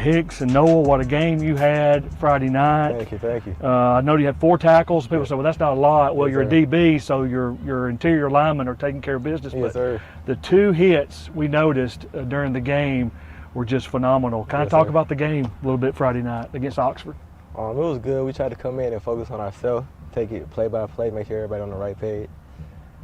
Hicks and Noah, what a game you had Friday night. Thank you, thank you. I know you had 4 tackles. People say, well, that's not a lot. Well, Yes, you're sir. a DB, so your interior linemen are taking care of business. Yes, but sir. the 2 hits we noticed during the game were just phenomenal. Kind of Yes, talk sir. about the game a little bit Friday night against Oxford. It was good. We tried to come in and focus on ourselves, take it play by play, make sure everybody on the right page,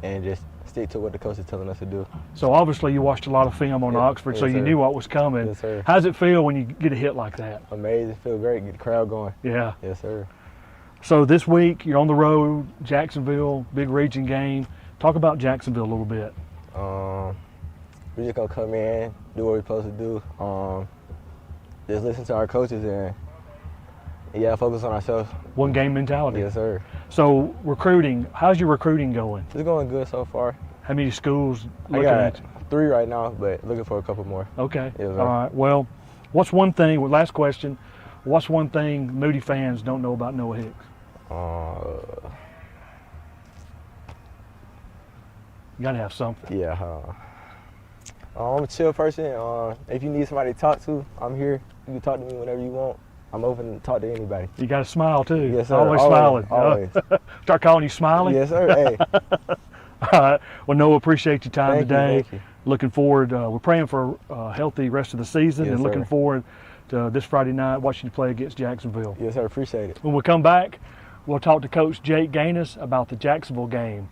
and just stick to what the coach is telling us to do. So obviously you watched a lot of film on Yeah. Oxford, so Yes, you sir. knew what was coming. Yes, sir. How does it feel when you get a hit like that? Amazing. Feel great. Get the crowd going. Yeah. Yes, sir. So this week you're on the road, Jacksonville, big region game. Talk about Jacksonville a little bit. We're just gonna come in, do what we're supposed to do. Just listen to our coaches and focus on ourselves. One game mentality. Yes, sir. So recruiting, how's your recruiting going? It's going good so far. How many schools I looking got at you? 3 right now, but looking for a couple more. Okay. Yes, sir. All right. Well, what's one thing, last question, what's one thing Moody fans don't know about Noah Hicks? You got to have something. Yeah. I'm a chill person. If you need somebody to talk to, I'm here. You can talk to me whenever you want. I'm open to talk to anybody. You got to smile too. Yes, sir. Always Always, smiling. always. Start calling you Smiley? Yes, sir. Hey. All right. Well, Noah, appreciate your time Thank you, today. thank you. Looking forward. We're praying for a healthy rest of the season, Yes, and looking sir. forward to this Friday night watching you play against Jacksonville. Yes, sir. Appreciate it. When we come back, we'll talk to Coach Jake Gaines about the Jacksonville game.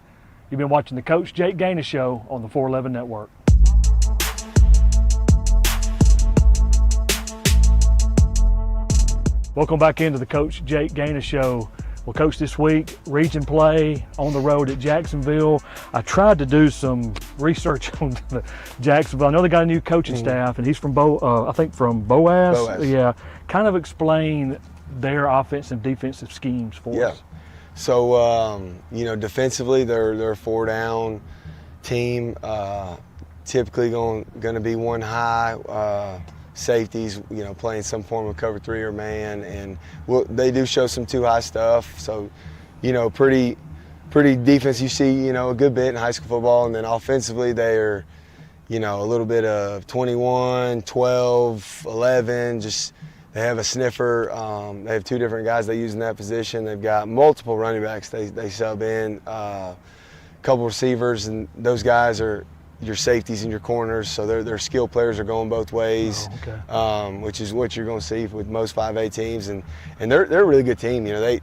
You've been watching the Coach Jake Gaines Show on the 411 Network. Welcome back into the Coach Jake Gaines Show. Well, Coach, this week, region play on the road at Jacksonville. I tried to do some research on the Jacksonville. I know they got a new coaching staff, and he's from I think from Boaz. Boaz. Yeah. Kind of explain their offensive and defensive schemes for us. So, defensively, they're a 4-down team. Typically going to be one high. Safeties, playing some form of cover 3 or man, and they do show some 2-high stuff. So, pretty defense. You see, a good bit in high school football, and then offensively they are, a little bit of 21, 12, 11. Just they have a sniffer. They have 2 different guys they use in that position. They've got multiple running backs they sub in, a couple receivers, and those guys are your safeties and your corners, so their skill players are going both ways, which is what you're going to see with most 5A teams, and they're a really good team. They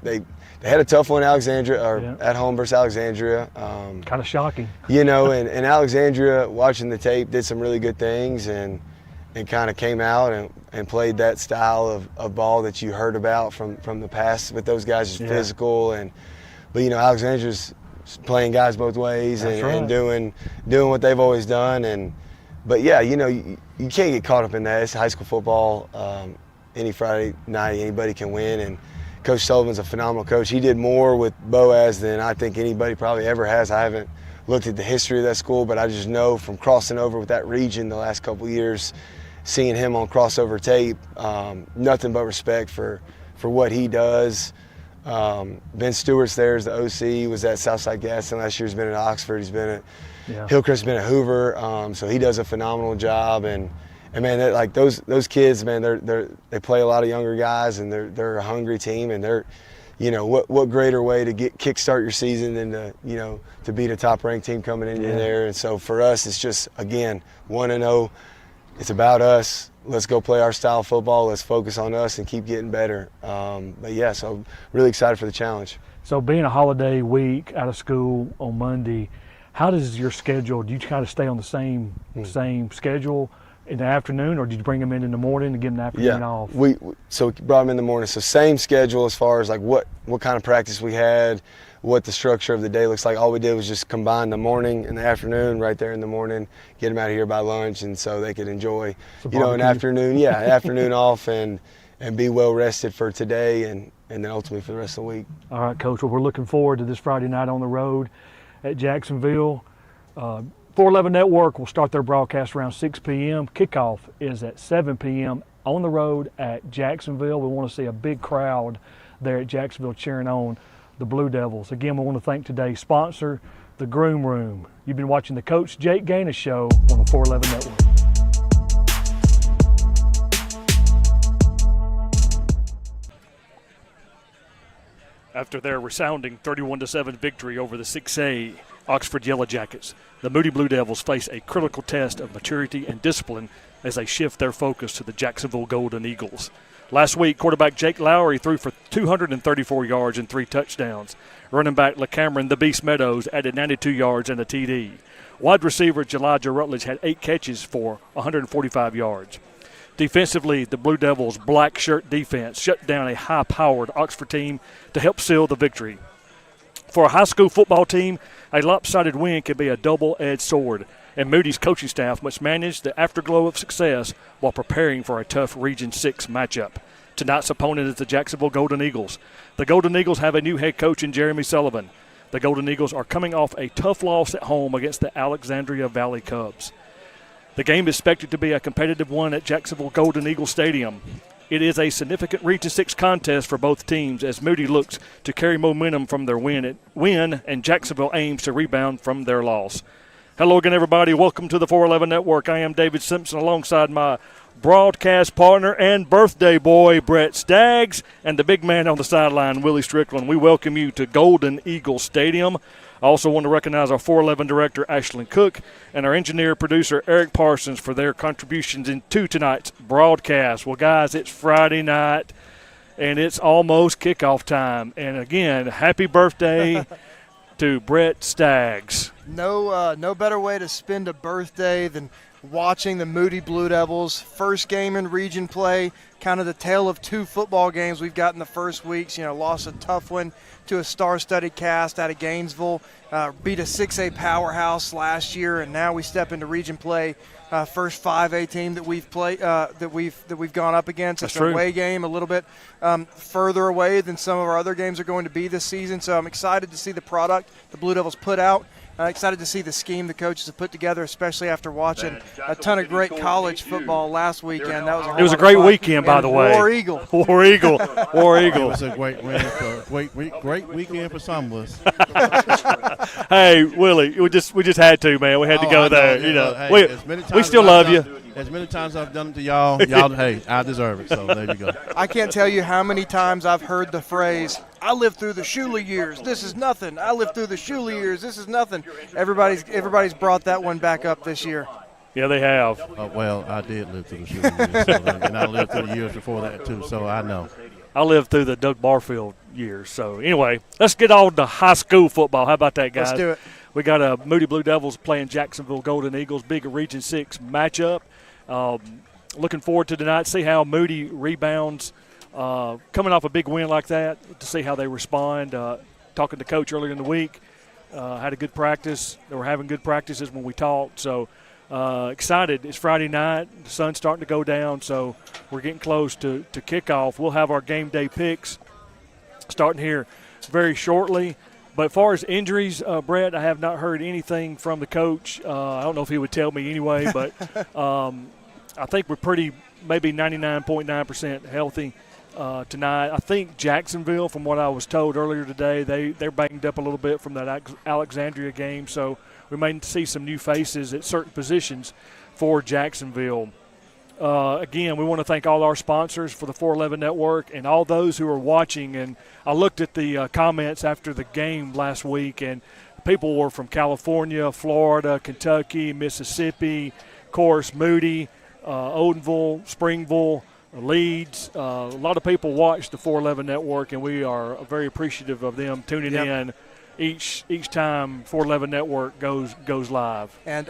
had a tough one at home versus Alexandria. Kind of shocking. And Alexandria, watching the tape, did some really good things and kind of came out and played that style of ball that you heard about from the past with those guys, just physical but Alexandria's playing guys both ways and doing what they've always done, but you can't get caught up in that. It's high school football. Any Friday night anybody can win, and Coach Sullivan's a phenomenal coach. He did more with Boaz than I think anybody probably ever has. I haven't looked at the history of that school, but I just know from crossing over with that region the last couple of years, seeing him on crossover tape, nothing but respect for what he does. Ben Stewart's there as the OC, was at Southside Gaston last year. He's been at Oxford. He's been at Hillcrest, been at Hoover. So he does a phenomenal job. And man, like those kids, man, they play a lot of younger guys, and they're a hungry team. And they're, what greater way to kickstart your season than to beat a top-ranked team coming in there. And so for us, it's just, again, 1-0. It's about us. Let's go play our style of football. Let's focus on us and keep getting better. So really excited for the challenge. So being a holiday week out of school on Monday, how does your schedule, do you kind of stay on the same schedule in the afternoon, or did you bring them in the morning and give them the afternoon off? So we brought them in the morning. So same schedule as far as like what kind of practice we had, what the structure of the day looks like. All we did was just combine the morning and the afternoon right there in the morning, get them out of here by lunch, and so they could enjoy, an afternoon off and be well rested for today and then ultimately for the rest of the week. All right, Coach. Well, we're looking forward to this Friday night on the road at Jacksonville. 411 Network will start their broadcast around 6 p.m. Kickoff is at 7 p.m. on the road at Jacksonville. We want to see a big crowd there at Jacksonville cheering on the Blue Devils. Again, we want to thank today's sponsor, the Groom Room. You've been watching the Coach Jake Gaines Show on the 411 Network. After their resounding 31-7 victory over the 6A Oxford Yellow Jackets, the Moody Blue Devils face a critical test of maturity and discipline as they shift their focus to the Jacksonville Golden Eagles. Last week, quarterback Jake Lowry threw for 234 yards and 3 touchdowns. Running back LeCameron "The Beast" Meadows added 92 yards and a TD. Wide receiver Elijah Rutledge had 8 catches for 145 yards. Defensively, the Blue Devils' black shirt defense shut down a high-powered Oxford team to help seal the victory. For a high school football team, a lopsided win can be a double-edged sword, and Moody's coaching staff must manage the afterglow of success while preparing for a tough Region 6 matchup. Tonight's opponent is the Jacksonville Golden Eagles. The Golden Eagles have a new head coach in Jeremy Sullivan. The Golden Eagles are coming off a tough loss at home against the Alexandria Valley Cubs. The game is expected to be a competitive one at Jacksonville Golden Eagle Stadium. It is a significant Region 6 contest for both teams as Moody looks to carry momentum from their win and Jacksonville aims to rebound from their loss. Hello again, everybody. Welcome to the 411 Network. I am David Simpson alongside my broadcast partner and birthday boy, Brett Staggs, and the big man on the sideline, Willie Strickland. We welcome you to Golden Eagle Stadium. I also want to recognize our 411 director, Ashlyn Cook, and our engineer-producer, Eric Parsons, for their contributions to tonight's broadcast. Well, guys, it's Friday night, and it's almost kickoff time. And, again, happy birthday to Brett Staggs. No better way to spend a birthday than watching the Moody Blue Devils. First game in region play, kind of the tale of 2 football games we've got in the first weeks. Lost a tough one to a star-studded cast out of Gainesville, beat a 6A powerhouse last year, and now we step into region play. First 5A team that we've played, that we've gone up against. It's an away game, a little bit further away than some of our other games are going to be this season. So I'm excited to see the product the Blue Devils put out. Excited to see the scheme the coaches have put together, especially after watching a ton of great college football last weekend. It was a great weekend, by the way. War Eagle. War Eagle. War Eagle. It was a great weekend for some of us. Hey, Willie, we just had to, man. We had to go there. Hey, we still love you. As many times I've done it to y'all, hey, I deserve it. So there you go. I can't tell you how many times I've heard the phrase, "I lived through the Shuley years. This is nothing. I lived through the Shuley years. This is nothing." Everybody's brought that one back up this year. Yeah, they have. Well, I did live through the Shuley years, and I lived through the years before that too. So I know. I lived through the Doug Barfield years. So anyway, let's get on to high school football. How about that, guys? Let's do it. We got Moody Blue Devils playing Jacksonville Golden Eagles, big Region 6 matchup. Looking forward to tonight, see how Moody rebounds coming off a big win like that, to see how they respond. Talking to Coach earlier in the week, had a good practice. They were having good practices when we talked. So excited. It's Friday night. The sun's starting to go down, so we're getting close to kickoff. We'll have our game day picks starting here very shortly. But as far as injuries, Brett, I have not heard anything from the coach. I don't know if he would tell me anyway, but I think we're maybe 99.9% healthy tonight. I think Jacksonville, from what I was told earlier today, they're banged up a little bit from that Alexandria game, so we may see some new faces at certain positions for Jacksonville. Again, we want to thank all our sponsors for the 411 Network and all those who are watching. And I looked at the comments after the game last week, and people were from California, Florida, Kentucky, Mississippi, of course, Moody, Odenville, Springville, Leeds. A lot of people watch the 411 Network, and we are very appreciative of them tuning in each time 411 Network goes live. And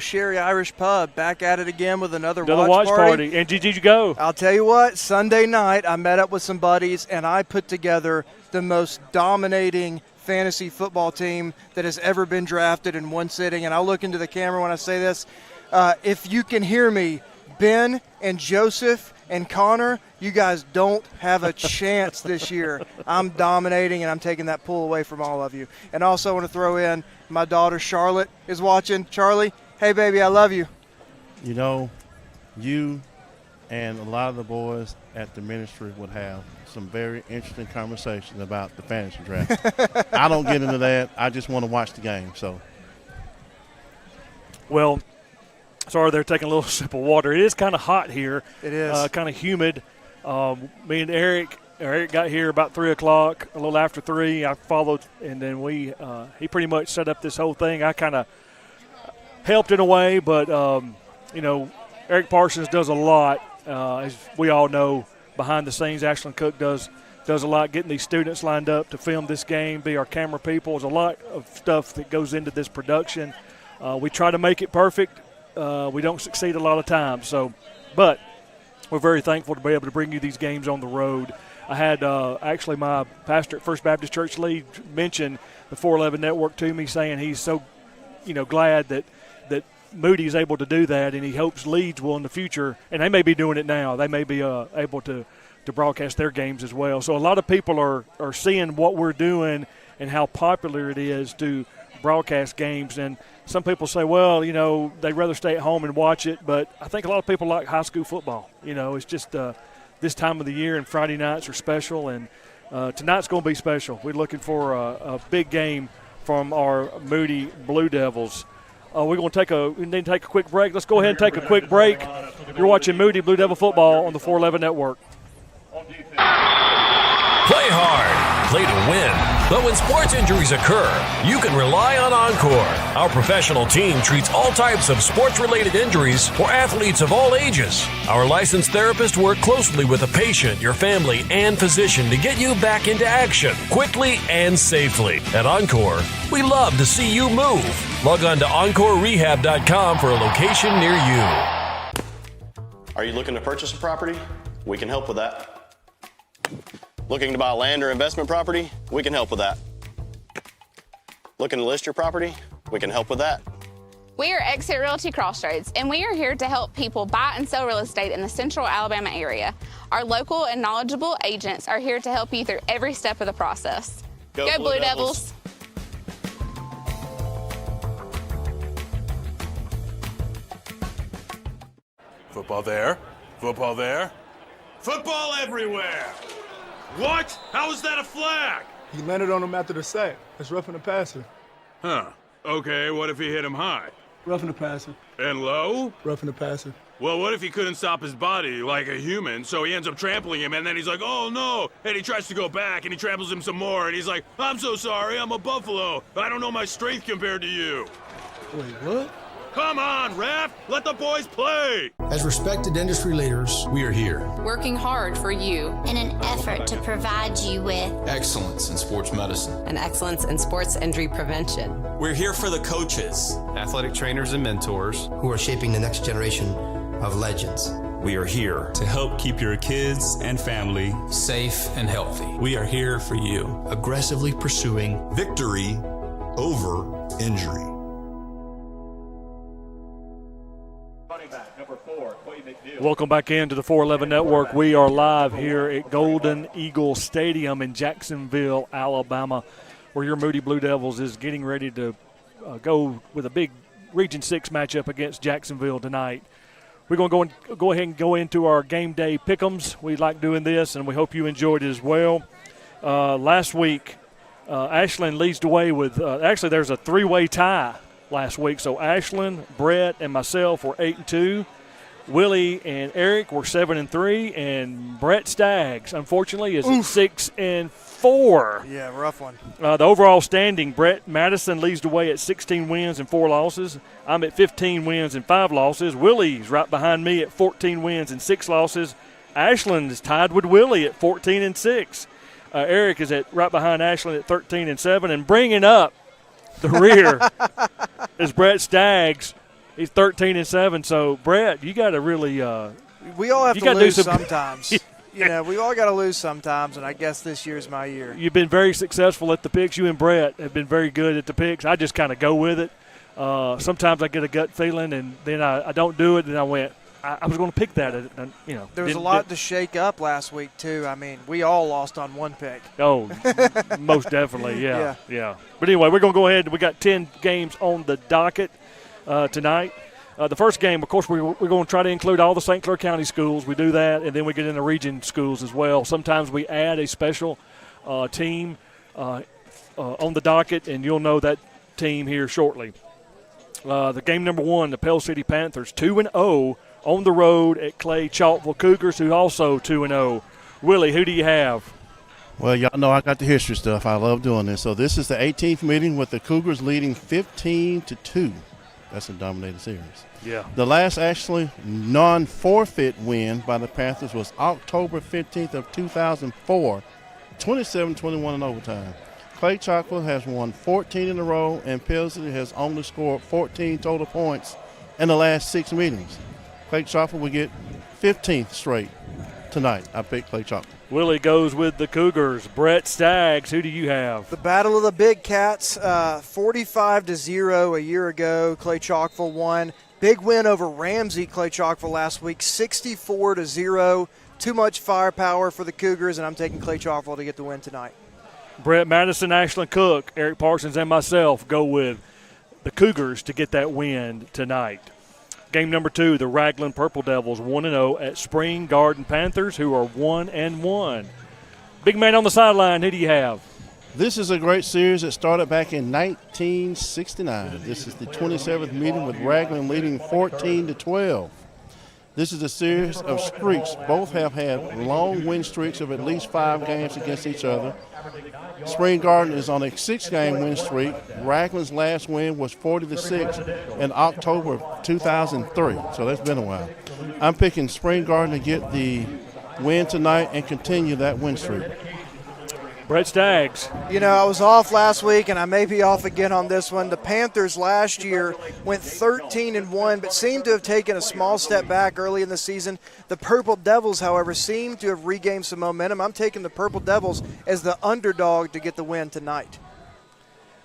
Sherry Irish Pub back at it again with another watch party. And did you go? I'll tell you what, Sunday night I met up with some buddies and I put together the most dominating fantasy football team that has ever been drafted in one sitting. And I'll look into the camera when I say this. If you can hear me, Ben and Joseph and Connor, you guys don't have a chance this year. I'm dominating, and I'm taking that pull away from all of you. And also I want to throw in my daughter Charlotte is watching. Charlie, hey, baby, I love you. You and a lot of the boys at the ministry would have some very interesting conversations about the fantasy draft. I don't get into that. I just want to watch the game. So, well, sorry, they're taking a little sip of water. It is kind of hot here. It is. Kind of humid. Me and Eric Eric got here about 3 o'clock, a little after 3. I followed, and then he pretty much set up this whole thing. I kind of helped in a way, but, Eric Parsons does a lot, as we all know, behind the scenes. Ashlyn Cook does a lot getting these students lined up to film this game, be our camera people. There's a lot of stuff that goes into this production. We try to make it perfect. We don't succeed a lot of times. But we're very thankful to be able to bring you these games on the road. I had actually my pastor at First Baptist Church, Lee, mention the 411 Network to me, saying he's so, glad that Moody is able to do that, and he hopes Leeds will in the future, and they may be doing it now. They may be able to broadcast their games as well. So a lot of people are seeing what we're doing and how popular it is to broadcast games. And some people say, well, they'd rather stay at home and watch it, but I think a lot of people like high school football. It's just this time of the year, and Friday nights are special, and tonight's going to be special. We're looking for a big game from our Moody Blue Devils. We need to take a quick break. Let's go ahead and take a quick break. You're watching Moody Blue Devil football on the 411 Network. Play hard, play to win. But when sports injuries occur, you can rely on Encore. Our professional team treats all types of sports-related injuries for athletes of all ages. Our licensed therapists work closely with the patient, your family, and physician to get you back into action quickly and safely. At Encore, we love to see you move. Log on to EncoreRehab.com for a location near you. Are you looking to purchase a property? We can help with that. Looking to buy land or investment property? We can help with that. Looking to list your property? We can help with that. We are Exit Realty Crossroads, and we are here to help people buy and sell real estate in the central Alabama area. Our local and knowledgeable agents are here to help you through every step of the process. Go Blue Devils! Football there, football there, football everywhere! What? How is that a flag? He landed on him after the sack. That's roughing the passer. Huh. Okay, what if he hit him high? Roughing the passer. And low? Roughing the passer. Well, what if he couldn't stop his body like a human, so he ends up trampling him, and then he's like, oh no, and he tries to go back, and he tramples him some more, and he's like, I'm so sorry, I'm a buffalo. I don't know my strength compared to you. Wait, what? Come on, ref! Let the boys play! As respected industry leaders, we are here, working hard for you in an effort to provide you with excellence in sports medicine and excellence in sports injury prevention. We're here for the coaches, athletic trainers and mentors who are shaping the next generation of legends. We are here to help keep your kids and family safe and healthy. We are here for you, aggressively pursuing victory over injury. Welcome back into the 411 Network. We are live here at Golden Eagle Stadium in Jacksonville, Alabama, where your Moody Blue Devils is getting ready to go with a big Region 6 matchup against Jacksonville tonight. We're going to go ahead and go into our game day pick'ems. We like doing this, and we hope you enjoyed it as well. Last week, Ashlyn leads the way with actually there's a three-way tie last week. So Ashlyn, Brett, and myself were 8-2. Willie and Eric were 7-3, and Brett Staggs, unfortunately, is at 6-4. Yeah, rough one. The overall standing, Brett Madison leads the way at 16 wins and 4 losses. I'm at 15 wins and 5 losses. Willie's right behind me at 14 wins and 6 losses. Ashlyn is tied with Willie at 14-6. Eric is right behind Ashlyn at 13-7, and bringing up the rear is Brett Staggs. He's 13-7. So Brett, you got to really. We all have to lose sometimes. We all got to lose sometimes, and I guess this year's my year. You've been very successful at the picks. You and Brett have been very good at the picks. I just kind of go with it. Sometimes I get a gut feeling, and then I don't do it, and I went. I was going to pick that. There was a lot to shake up last week too. I mean, we all lost on one pick. Oh, most definitely, yeah. But anyway, we're going to go ahead. We got 10 games on the docket tonight. The first game, of course, we're going to try to include all the St. Clair County schools. We do that, and then we get into region schools as well. Sometimes we add a special team on the docket, and you'll know that team here shortly. The game number 1, the Pell City Panthers, 2-0 on the road at Clay Chalkville Cougars, who also 2-0. Willie, who do you have? Well, y'all know I got the history stuff. I love doing this. So this is the 18th meeting with the Cougars leading 15-2. That's a dominated series. Yeah. The last actually non-forfeit win by the Panthers was October 15th of 2004, 27-21 in overtime. Clay Chalkville has won 14 in a row, and Pilsner has only scored 14 total points in the last 6 meetings. Clay Chalkville will get 15th straight tonight. I picked Clay Chalkville. Willie goes with the Cougars. Brett Staggs, who do you have? The Battle of the Big Cats, 45-0 a year ago. Clay Chalkville won. Big win over Ramsey, Clay Chalkville last week, 64-0. Too much firepower for the Cougars, and I'm taking Clay Chalkville to get the win tonight. Brett Madison, Ashlyn Cook, Eric Parsons, and myself go with the Cougars to get that win tonight. Game number 2, the Raglan Purple Devils 1-0 at Spring Garden Panthers, who are 1-1. Big man on the sideline, who do you have? This is a great series that started back in 1969. This is the 27th meeting with Raglan leading 14-12. This is a series of streaks. Both have had long win streaks of at least 5 games against each other. Spring Garden is on a 6-game win streak. Raglan's last win was 40-6 in October of 2003, so that's been a while. I'm picking Spring Garden to get the win tonight and continue that win streak. Brett Staggs. You know, I was off last week, and I may be off again on this one. The Panthers last year went 13-1, but seemed to have taken a small step back early in the season. The Purple Devils, however, seem to have regained some momentum. I'm taking the Purple Devils as the underdog to get the win tonight.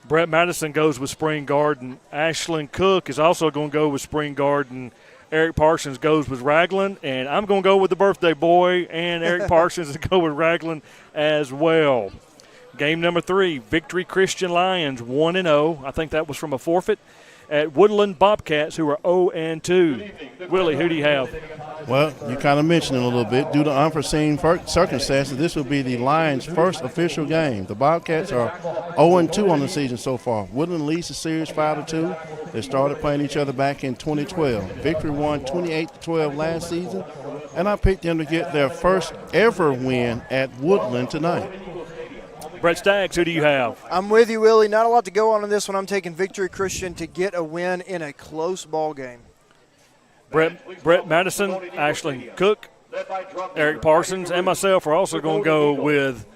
Brett Madison goes with Spring Garden. Ashlyn Cook is also going to go with Spring Garden. Eric Parsons goes with Raglan, and I'm going to go with the birthday boy and Eric Parsons to go with Raglan as well. Game number 3, Victory Christian Lions 1-0. I think that was from a forfeit at Woodland Bobcats, who are 0-2. Willie, who do you have? Well, you kind of mentioned it a little bit. Due to unforeseen circumstances, this will be the Lions' first official game. The Bobcats are 0-2 on the season so far. Woodland leads the series 5-2. They started playing each other back in 2012. Victory won 28-12 last season, and I picked them to get their first ever win at Woodland tonight. Brett Staggs, who do you have? I'm with you, Willie. Not a lot to go on in this one. I'm taking Victory Christian to get a win in a close ball game. Brett Madison, Ashlyn Cook, Eric Parsons, and myself are also going to go with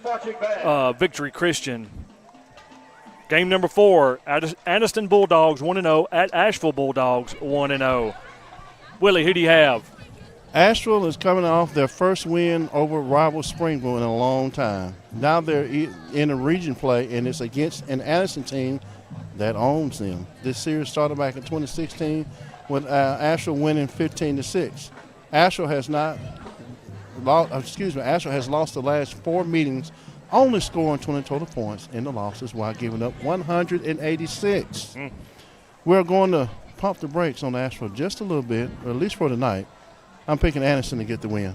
Victory Christian. Game number 4, Anniston Bulldogs 1-0 at Asheville Bulldogs 1-0. Willie, who do you have? Asheville is coming off their first win over rival Springville in a long time. Now they're in a region play, and it's against an Addison team that owns them. This series started back in 2016 with Asheville winning 15-6. Asheville has lost the last 4 meetings, only scoring 20 total points in the losses while giving up 186. We're going to pump the brakes on Asheville just a little bit, or at least for tonight. I'm picking Anniston to get the win.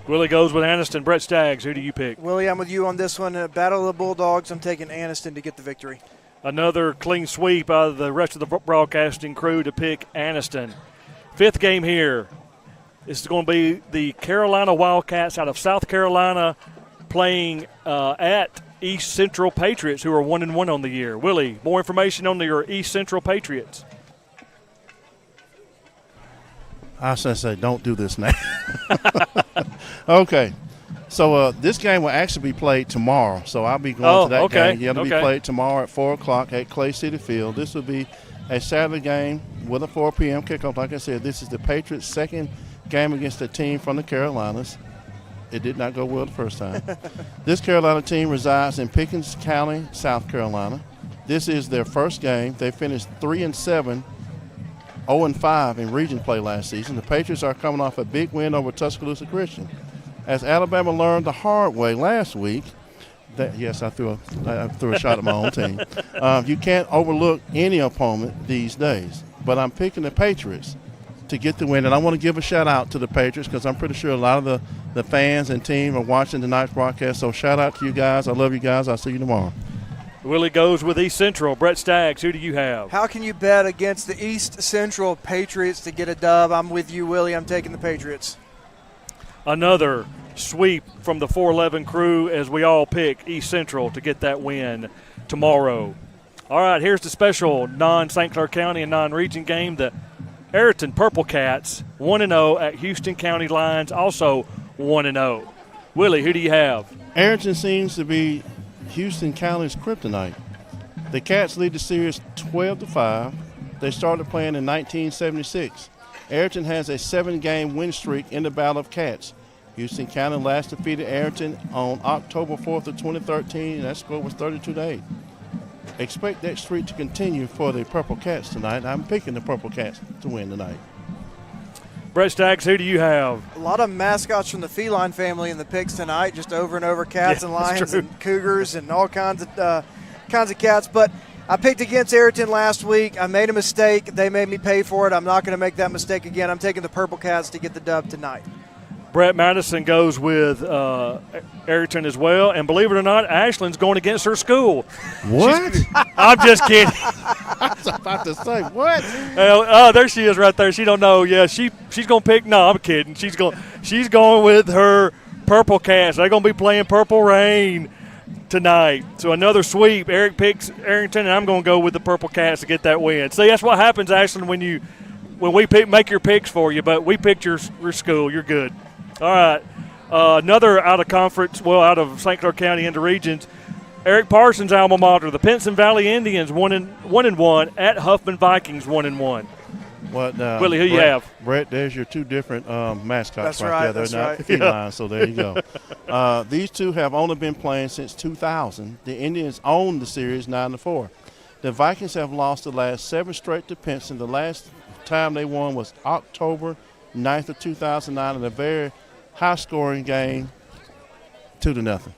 Willie goes with Anniston. Brett Staggs, who do you pick? Willie, I'm with you on this one. Battle of the Bulldogs, I'm taking Anniston to get the victory. Another clean sweep out of the rest of the broadcasting crew to pick Anniston. 5th game here. This is going to be the Carolina Wildcats out of South Carolina playing at East Central Patriots, who are 1-1 on the year. Willie, more information on your East Central Patriots. I was going to say, don't do this now. Okay. So this game will actually be played tomorrow. So I'll be going to that game. Yeah, it'll be played tomorrow at 4 o'clock at Clay City Field. This will be a Saturday game with a 4 p.m. kickoff. Like I said, this is the Patriots' second game against a team from the Carolinas. It did not go well the first time. This Carolina team resides in Pickens County, South Carolina. This is their first game. They finished 3-7. 0-5 in region play last season. The Patriots are coming off a big win over Tuscaloosa Christian. As Alabama learned the hard way last week, yes, I threw a shot at my own team. You can't overlook any opponent these days. But I'm picking the Patriots to get the win. And I want to give a shout-out to the Patriots because I'm pretty sure a lot of the fans and team are watching tonight's broadcast. So shout-out to you guys. I love you guys. I'll see you tomorrow. Willie goes with East Central. Brett Staggs, who do you have? How can you bet against the East Central Patriots to get a dub? I'm with you, Willie. I'm taking the Patriots. Another sweep from the 411 crew as we all pick East Central to get that win tomorrow. All right, here's the special non-St. Clair County and non-region game. The Ayrton Purple Cats 1-0 at Houston County Lions, also 1-0. Willie, who do you have? Ayrton seems to be Houston County's kryptonite. The Cats lead the series 12-5. They started playing in 1976. Ayrton has a 7-game win streak in the Battle of Cats. Houston County last defeated Ayrton on October 4th of 2013, and that score was 32-8. Expect that streak to continue for the Purple Cats tonight. I'm picking the Purple Cats to win tonight. Brett Staggs, who do you have? A lot of mascots from the feline family in the picks tonight, just over and over, cats and lions and cougars and all kinds of cats. But I picked against Ayrton last week. I made a mistake. They made me pay for it. I'm not going to make that mistake again. I'm taking the Purple Cats to get the dub tonight. Brett Madison goes with Ayrton as well. And believe it or not, Ashland's going against her school. What? I'm just kidding. I was about to say, what? Oh, there she is right there. She don't know. Yeah, she's going to pick. No, I'm kidding. She's going with her Purple Cats. They're going to be playing Purple Rain tonight. So another sweep. Eric picks Arrington, and I'm going to go with the Purple Cats to get that win. See, that's what happens, Ashland, when we make your picks for you, but we picked your school. You're good. All right, another out of St. Clair County into regions. Eric Parsons' alma mater, the Pinson Valley Indians, 1-1 at Huffman Vikings, 1-1. Willie, who you have? Brett, there's your two different mascots. That's right. They're that's not right. feline, so there you go. These two have only been playing since 2000. The Indians own the series 9-4. The Vikings have lost the last 7 straight to Pinson. The last time they won was October 9th of 2009 in a very high-scoring game, 2-0.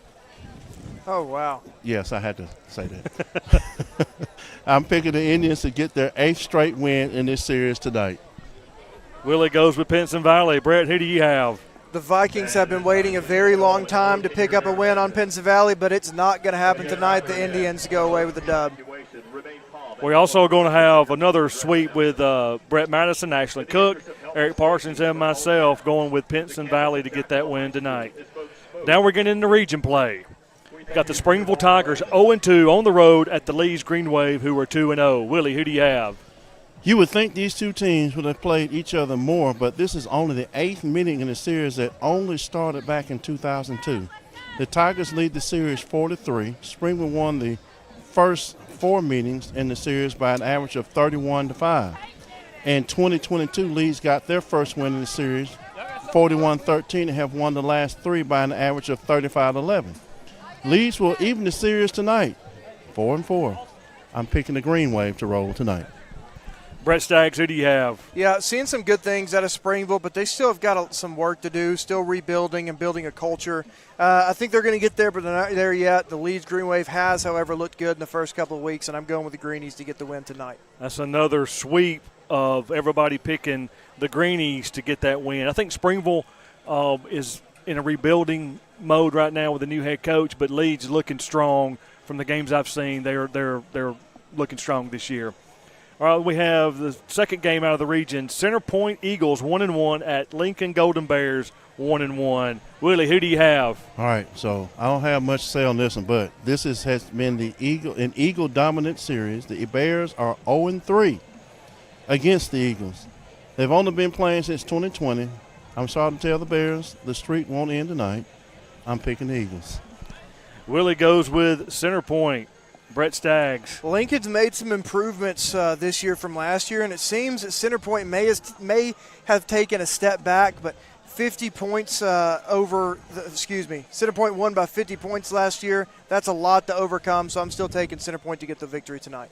Oh, wow. Yes, I had to say that. I'm picking the Indians to get their 8th straight win in this series tonight. Willie goes with Pinson Valley. Brett, who do you have? The Vikings have been waiting a very long time to pick up a win on Pinson Valley, but it's not going to happen tonight. The Indians go away with the dub. We're also going to have another sweep with Brett Madison, Ashland Cook, Eric Parsons, and myself going with Pinson Valley to get that win tonight. Now we're getting into region play. Got the Springville Tigers 0-2 on the road at the Lee's Green Wave, who are 2-0. Willie, who do you have? You would think these two teams would have played each other more, but this is only the 8th meeting in the series that only started back in 2002. The Tigers lead the series 4-3. Springville won the first 4 meetings in the series by an average of 31-5. In 2022, Leeds got their first win in the series, 41-13, and have won the last 3 by an average of 35-11. Leeds will even the series tonight, 4-4. I'm picking the Green Wave to roll tonight. Brett Staggs, who do you have? Yeah, seeing some good things out of Springville, but they still have got some work to do, still rebuilding and building a culture. I think they're going to get there, but they're not there yet. The Leeds Green Wave has, however, looked good in the first couple of weeks, and I'm going with the Greenies to get the win tonight. That's another sweep of everybody picking the Greenies to get that win. I think Springville is in a rebuilding mode right now with a new head coach, but Leeds looking strong from the games I've seen. They're looking strong this year. All right, we have the second game out of the region. Center Point Eagles 1-1 at Lincoln Golden Bears 1-1. Willie, who do you have? All right, so I don't have much to say on this one, but this has been an Eagle dominant series. The Bears are 0-3 against the Eagles. They've only been playing since 2020. I'm sorry to tell the Bears the streak won't end tonight. I'm picking the Eagles. Willie goes with Center Point. Brett Staggs. Lincoln's made some improvements this year from last year, and it seems that Center Point may have taken a step back, but 50 points Center Point won by 50 points last year. That's a lot to overcome, so I'm still taking Center Point to get the victory tonight.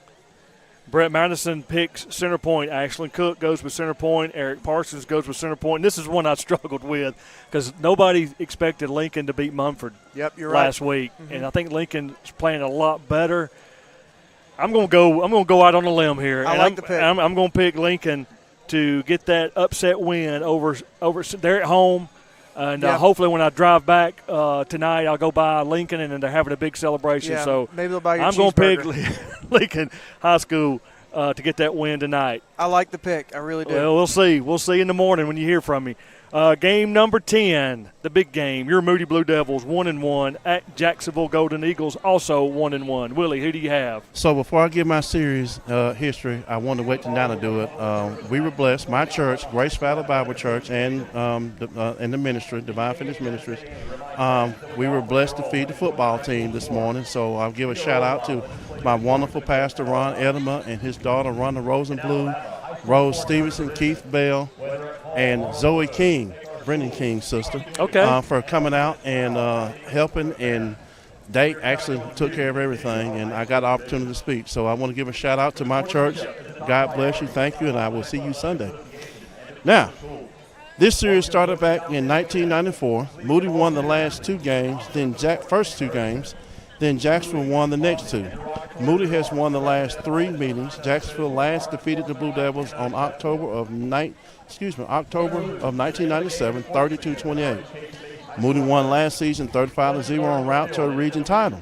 Brett Madison picks Center Point. Ashland Cook goes with Center Point. Eric Parsons goes with Center Point. And this is one I struggled with because nobody expected Lincoln to beat Mumford last week. Mm-hmm. And I think Lincoln's playing a lot better. I'm going to go out on a limb here. I like the pick. I'm going to pick Lincoln to get that upset win over they're at home. And hopefully when I drive back tonight, I'll go by Lincoln, and they're having a big celebration. Yeah, so maybe they'll buy you I'm going to pick Lincoln High School to get that win tonight. I like the pick. I really do. Well, we'll see. We'll see in the morning when you hear from me. Game number 10, the big game. Your Moody Blue Devils 1-1 at Jacksonville Golden Eagles, also 1-1. Willie, who do you have? So before I give my series history, I want to wait till now to do it. We were blessed, my church, Grace Valley Bible Church, and the ministry, Divine Fitness Ministries. We were blessed to feed the football team this morning. So I'll give a shout out to my wonderful pastor Ron Edema and his daughter Rhonda Rosenblum, Rose Stevenson, Keith Bell, and Zoe King, Brendan King's sister, for coming out and helping. And they actually took care of everything, and I got the opportunity to speak. So I want to give a shout out to my church. God bless you, thank you, and I will see you Sunday. Now, this series started back in 1994. Moody won the last two games, first two games. Then Jacksonville won the next two. Moody has won the last three meetings. Jacksonville last defeated the Blue Devils on October of 1997, 32-28. Moody won last season 35-0 en route to a region title.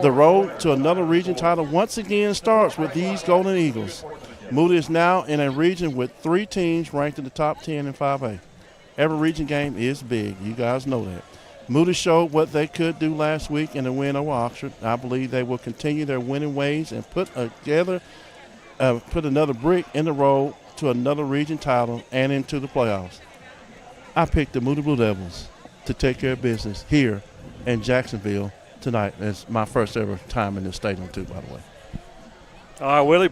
The road to another region title once again starts with these Golden Eagles. Moody is now in a region with three teams ranked in the top 10 in 5A. Every region game is big. You guys know that. Moody showed what they could do last week in the win over Oxford. I believe they will continue their winning ways and put another brick in the road to another region title and into the playoffs. I picked the Moody Blue Devils to take care of business here in Jacksonville tonight. It's my first ever time in this stadium, too, by the way. All right, Willie.